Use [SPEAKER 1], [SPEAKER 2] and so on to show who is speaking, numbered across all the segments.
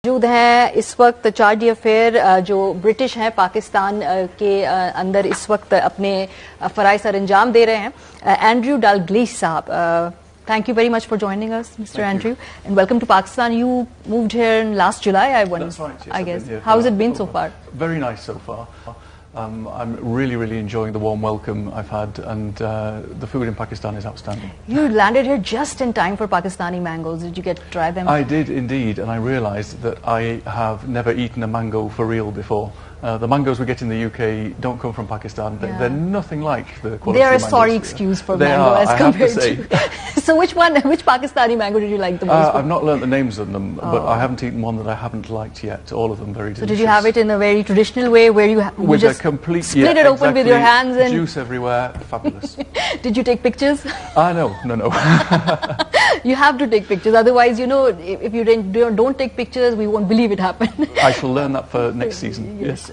[SPEAKER 1] मौजूद हैं इस वक्त चार्ज अफेयर जो ब्रिटिश हैं पाकिस्तान के अंदर इस वक्त अपने फ़राइज़ सर अंजाम दे रहे हैं एंड्रयू डालग्लिश साहब. Thank you very much for joining us, Mr. Andrew, and welcome to Pakistan. You moved here in last July,
[SPEAKER 2] That's right, yes,
[SPEAKER 1] I guess.
[SPEAKER 2] How
[SPEAKER 1] has it been so far?
[SPEAKER 2] Very nice so far. I'm really enjoying the warm welcome I've had, and the food in Pakistan is outstanding.
[SPEAKER 1] You landed here just in time for Pakistani mangoes. Did you get to try them?
[SPEAKER 2] I did indeed, and I realised that I have never eaten a mango for real before. The mangoes we get in the UK don't come from Pakistan. They're nothing like the quality.
[SPEAKER 1] They are a
[SPEAKER 2] mangoes.
[SPEAKER 1] sorry excuse for
[SPEAKER 2] they
[SPEAKER 1] mango
[SPEAKER 2] are,
[SPEAKER 1] as compared to. So which Pakistani mango did you like the most?
[SPEAKER 2] I've not learnt the names of them, but I haven't eaten one that I haven't liked yet. All of them very delicious.
[SPEAKER 1] So did you have it in a very traditional way where you
[SPEAKER 2] with
[SPEAKER 1] just
[SPEAKER 2] a complete
[SPEAKER 1] split it open with your hands and
[SPEAKER 2] juice everywhere? Fabulous.
[SPEAKER 1] Did you take pictures?
[SPEAKER 2] No.
[SPEAKER 1] You have to take pictures, otherwise, you know, if you don't take pictures, we won't believe it happened.
[SPEAKER 2] I shall learn that for next season.
[SPEAKER 1] Yes.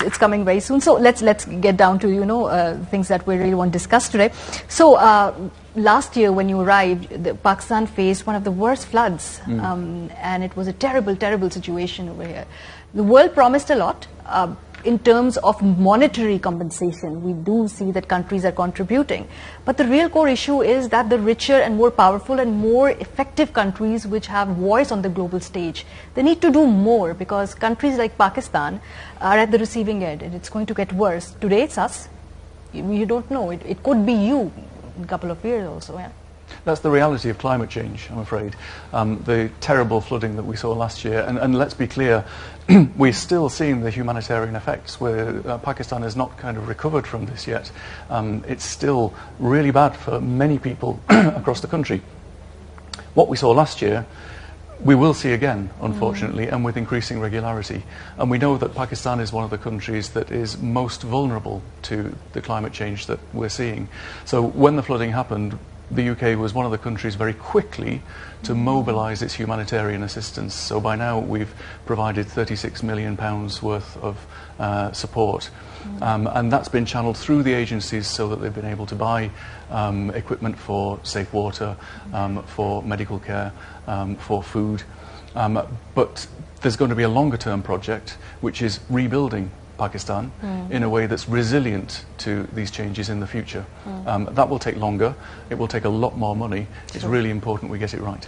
[SPEAKER 1] It's coming very soon. So let's get down to things that we really want to discuss today. So last year when you arrived, Pakistan faced one of the worst floods, and it was a terrible situation over here. The world promised a lot. In terms of monetary compensation, we do see that countries are contributing. But the real core issue is that the richer and more powerful and more effective countries which have voice on the global stage, they need to do more, because countries like Pakistan are at the receiving end and it's going to get worse. Today it's us. You don't know. It could be you in a couple of years also. Yeah.
[SPEAKER 2] That's the reality of climate change, I'm afraid. The terrible flooding that we saw last year, and let's be clear, we're still seeing the humanitarian effects where Pakistan has not kind of recovered from this yet. It's still really bad for many people across the country. What we saw last year, we will see again, unfortunately, and with increasing regularity. And we know that Pakistan is one of the countries that is most vulnerable to the climate change that we're seeing. So when the flooding happened, the UK was one of the countries very quickly to mobilise its humanitarian assistance. So by now we've provided £36 million worth of support. And that's been channeled through the agencies so that they've been able to buy equipment for safe water, for medical care, for food. But there's going to be a longer term project which is rebuilding Pakistan in a way that's resilient to these changes in the future. That will take longer. It will take a lot more money. It's really important we get it right.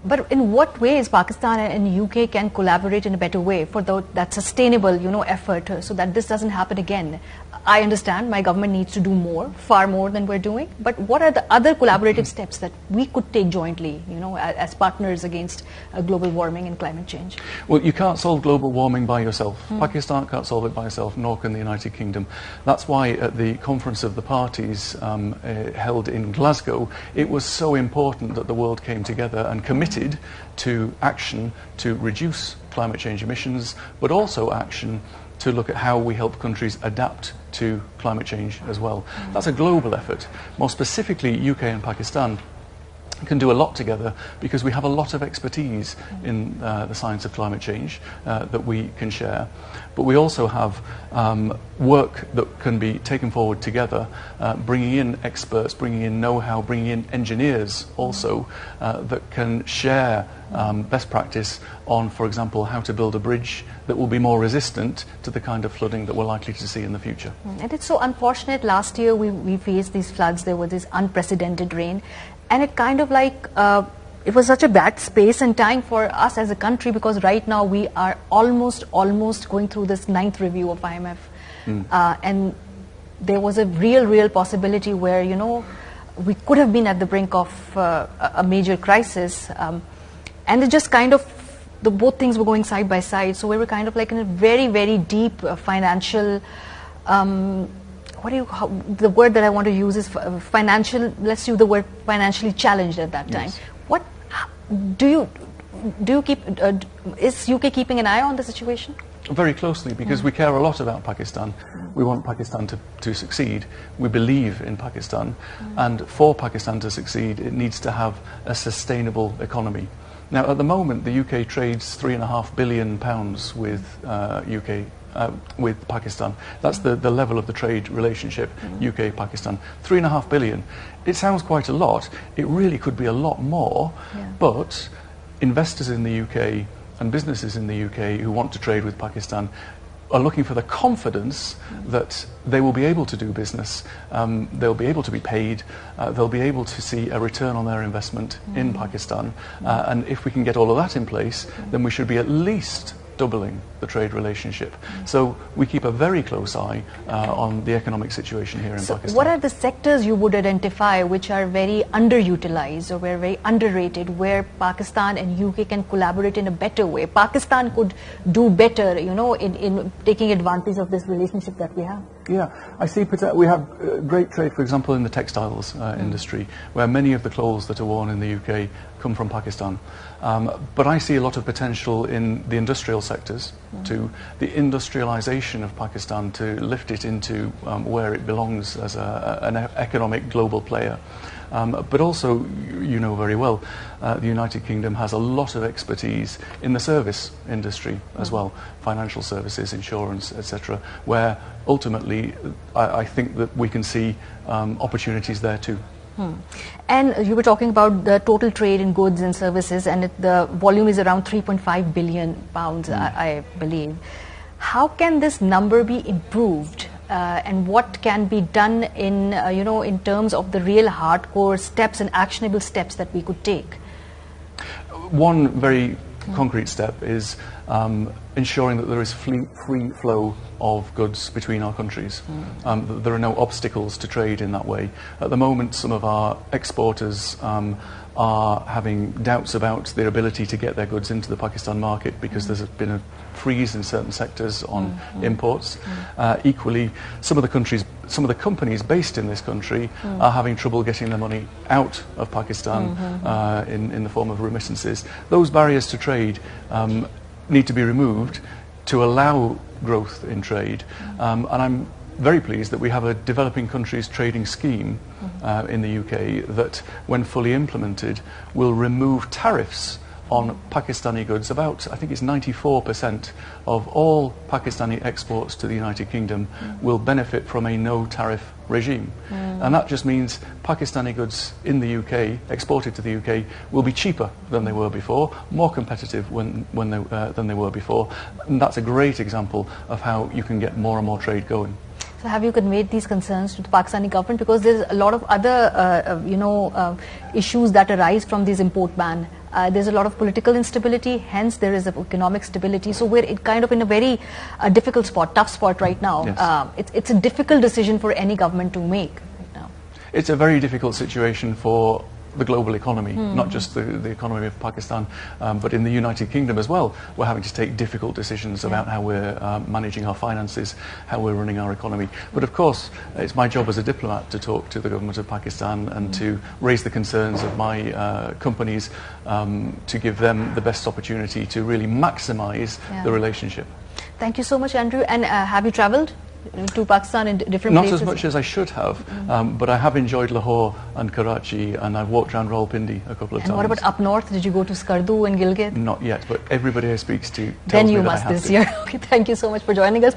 [SPEAKER 1] But in what ways Pakistan and UK can collaborate in a better way for that sustainable, effort, so that this doesn't happen again? I understand my government needs to do more, far more than we're doing. But what are the other collaborative steps that we could take jointly, as partners against global warming and climate change?
[SPEAKER 2] Well, you can't solve global warming by yourself. Pakistan can't solve it by itself, nor can the United Kingdom. That's why at the Conference of the Parties held in Glasgow, it was so important that the world came together and committed to action to reduce climate change emissions, but also action to look at how we help countries adapt to climate change as well. That's a global effort. More specifically, UK and Pakistan can do a lot together because we have a lot of expertise in the science of climate change that we can share. But we also have work that can be taken forward together, bringing in experts, bringing in know-how, bringing in engineers also that can share best practice on, for example, how to build a bridge that will be more resistant to the kind of flooding that we're likely to see in the future.
[SPEAKER 1] And it's so unfortunate. Last year we faced these floods. There was this unprecedented rain. And it kind of it was such a bad space and time for us as a country, because right now we are almost going through this 9th review of IMF. And there was a real possibility where, we could have been at the brink of a major crisis. And it just kind of, both things were going side by side. So we were kind of like in a very deep financial the word that I want to use is financial. Let's use the word financially challenged at that time. Yes. What do you keep? Is UK keeping an eye on the situation?
[SPEAKER 2] Very closely, because we care a lot about Pakistan. We want Pakistan to succeed. We believe in Pakistan, and for Pakistan to succeed, it needs to have a sustainable economy. Now, at the moment, the UK trades £3.5 billion with Pakistan. That's the level of the trade relationship, UK-Pakistan. £3.5 billion. It sounds quite a lot. It really could be a lot more, but investors in the UK and businesses in the UK who want to trade with Pakistan are looking for the confidence that they will be able to do business, they'll be able to be paid, they'll be able to see a return on their investment in Pakistan. And if we can get all of that in place, then we should be at least doubling the trade relationship. So we keep a very close eye on the economic situation here in Pakistan.
[SPEAKER 1] What are the sectors you would identify which are very underutilized or very underrated, where Pakistan and UK can collaborate in a better way? Pakistan could do better, you know, in taking advantage of this relationship that we have.
[SPEAKER 2] Yeah, I see we have great trade, for example, in the textiles industry, where many of the clothes that are worn in the UK come from Pakistan. But I see a lot of potential in the industrial sectors, to the industrialization of Pakistan, to lift it into where it belongs as an economic global player. But also, you know very well, the United Kingdom has a lot of expertise in the service industry as well, financial services, insurance, etc., where ultimately I think that we can see opportunities there too.
[SPEAKER 1] And you were talking about the total trade in goods and services, and the volume is around 3.5 billion pounds, I believe. How can this number be improved? And what can be done in, you know, in terms of the real hardcore steps and actionable steps that we could take?
[SPEAKER 2] One very concrete step is ensuring that there is free flow of goods between our countries. That there are no obstacles to trade in that way. At the moment, some of our exporters are having doubts about their ability to get their goods into the Pakistan market because there's been a freeze in certain sectors on imports. Equally, some of the companies based in this country are having trouble getting their money out of Pakistan in the form of remittances. Those barriers to trade need to be removed to allow growth in trade. And I'm very pleased that we have a developing countries trading scheme in the UK that, when fully implemented, will remove tariffs on Pakistani goods. About, I think it's 94% of all Pakistani exports to the United Kingdom will benefit from a no tariff regime. And that just means Pakistani goods in the UK, exported to the UK, will be cheaper than they were before, more competitive than they were before. And that's a great example of how you can get more and more trade going.
[SPEAKER 1] So have you conveyed these concerns to the Pakistani government? Because there's a lot of other, issues that arise from this import ban. There's a lot of political instability, hence there is economic stability. So we're kind of in a very difficult spot, tough spot right now.
[SPEAKER 2] Yes.
[SPEAKER 1] It's a difficult decision for any government to make right now.
[SPEAKER 2] It's a very difficult situation for the global economy, not just the economy of Pakistan, but in the United Kingdom as well. We're having to take difficult decisions about how we're managing our finances, how we're running our economy. But of course, it's my job as a diplomat to talk to the government of Pakistan and to raise the concerns of my companies, to give them the best opportunity to really maximise the relationship.
[SPEAKER 1] Thank you so much, Andrew. And have you travelled to Pakistan in different places?
[SPEAKER 2] Not as much as I should have, but I have enjoyed Lahore and Karachi, and I've walked around Rawalpindi a couple of times.
[SPEAKER 1] And what about up north? Did you go to Skardu and Gilgit?
[SPEAKER 2] Not yet, but everybody I speak to tells
[SPEAKER 1] then
[SPEAKER 2] me
[SPEAKER 1] you
[SPEAKER 2] that
[SPEAKER 1] must
[SPEAKER 2] I have
[SPEAKER 1] this
[SPEAKER 2] to.
[SPEAKER 1] year. Okay, thank you so much for joining us.